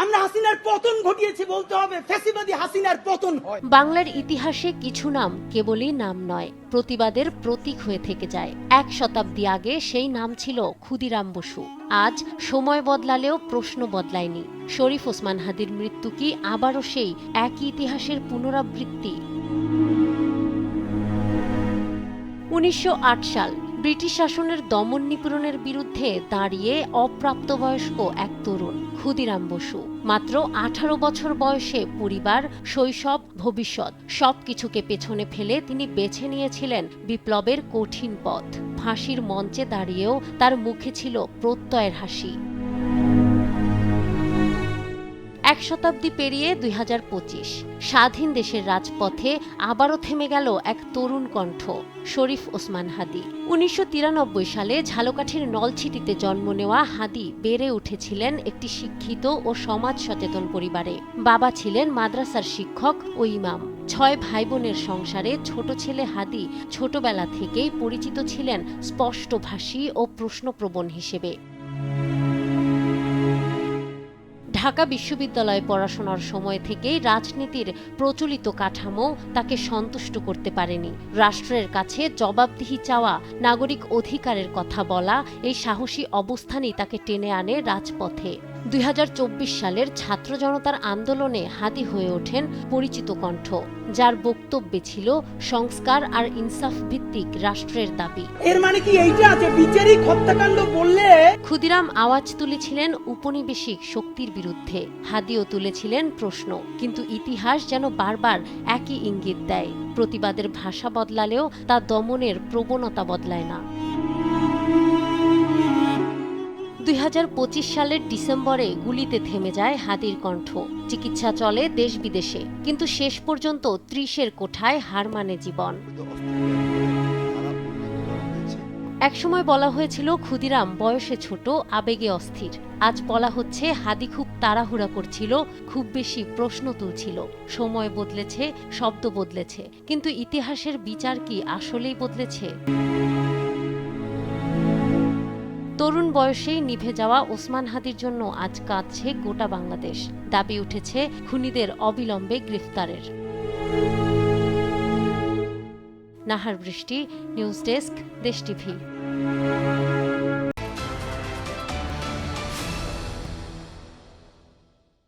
আমরা হাসিনার পতন ঘটিয়েছি বলতে হবে, ফ্যাসিবাদী হাসিনার পতন হয়। বাংলার ইতিহাসে কিছু নাম কেবলই নাম নয়, প্রতিবাদের প্রতীক হয়ে থেকে যায়। 1 শতাব্দী আগে সেই নাম ছিল ক্ষুদিরাম বসু। আজ সময় বদলালেও প্রশ্ন বদলায়নি। শরীফ ওসমান হাদির মৃত্যু কি আবারও সেই একই ইতিহাসের পুনরাবৃত্তি? 1908 সাল, ব্রিটিশ শাসনের দমন নিপীড়নের বিরুদ্ধে দাঁড়িয়ে অপ্রাপ্তবয়স্ক এক তরুণ ক্ষুদিরাম বসু। মাত্র 18 বছর বয়সে পরিবার, শৈশব, ভবিষ্যৎ সবকিছুকে পেছনে ফেলে তিনি বেছে নিয়েছিলেন বিপ্লবের কঠিন পথ। ফাঁসির মঞ্চে দাঁড়িয়েও তার মুখে ছিল প্রত্যয়ের হাসি। 1 শতাব্দী পেরিয়ে 2025, স্বাধীন দেশের রাজপথে আবারও থেমে গেল এক তরুণ কণ্ঠ, শরীফ ওসমান হাদি। 1993 সালে ঝালকাঠির নলছিটিতে জন্ম নেওয়া হাদি বেড়ে উঠেছিলেন একটি শিক্ষিত ও সমাজ সচেতন পরিবারে। বাবা ছিলেন মাদ্রাসার শিক্ষক ও ইমাম। 6 ভাই বোনের সংসারে ছোট ছেলে হাদি ছোটবেলা থেকেই পরিচিত ছিলেন স্পষ্টভাষী ও প্রশ্নপ্রবণ হিসেবে। ঢাকা বিশ্ববিদ্যালয়ে পড়াশোনার সময় থেকেই রাজনীতির প্রচলিত কাঠামো তাকে সন্তুষ্ট করতে পারেনি। রাষ্ট্রের কাছে জবাবদিহি চাওয়া, নাগরিক অধিকারের কথা বলা, এই সাহসী অবস্থানই তাকে টেনে আনে রাজপথে। 2024 সালের ছাত্র জনতার আন্দোলনে হাদি হয়ে ওঠেন পরিচিত কণ্ঠ, যার বক্তব্যে ছিল সংস্কার আর ইনসাফ ভিত্তিক রাষ্ট্রের দাবি। এর মানে কি এইটা যে বিচারিক হত্যাকাণ্ড বললে? ক্ষুদিরাম আওয়াজ তুলেছিলেন উপনিবেশিক শক্তির বিরুদ্ধে, হাদিও তুলেছিলেন প্রশ্ন, কিন্তু ইতিহাস যেন বারবার একই ইঙ্গিত দেয়। প্রতিবাদের ভাষা বদলালেও তা দমনের প্রবণতা বদলায় না। 2025 সালের ডিসেম্বরে গুলিতে থেমে যায় হাদির কণ্ঠ। চিকিৎসা চলে দেশ বিদেশে, কিন্তু শেষ পর্যন্ত 30-এর কোঠায় হার মানে জীবন। একসময় বলা হয়েছিল ক্ষুদিরাম বয়সে ছোট, আবেগে অস্থির। আজ বলা হচ্ছে হাদি খুব তাড়াহুড়া করছিল, খুব বেশি প্রশ্ন তুলছিল। সময় বদলেছে, শব্দ বদলেছে, কিন্তু ইতিহাসের বিচার কি আসলেই বদলেছে? তরুণ বয়সেই নিভে যাওয়া ওসমান হাদির জন্য আজ কাঁদছে গোটা বাংলাদেশ। দাবি উঠেছে খুনিদের অবিলম্বে গ্রেফতারের। নাহার বৃষ্টি, নিউজ ডেস্ক, দেশ টিভি।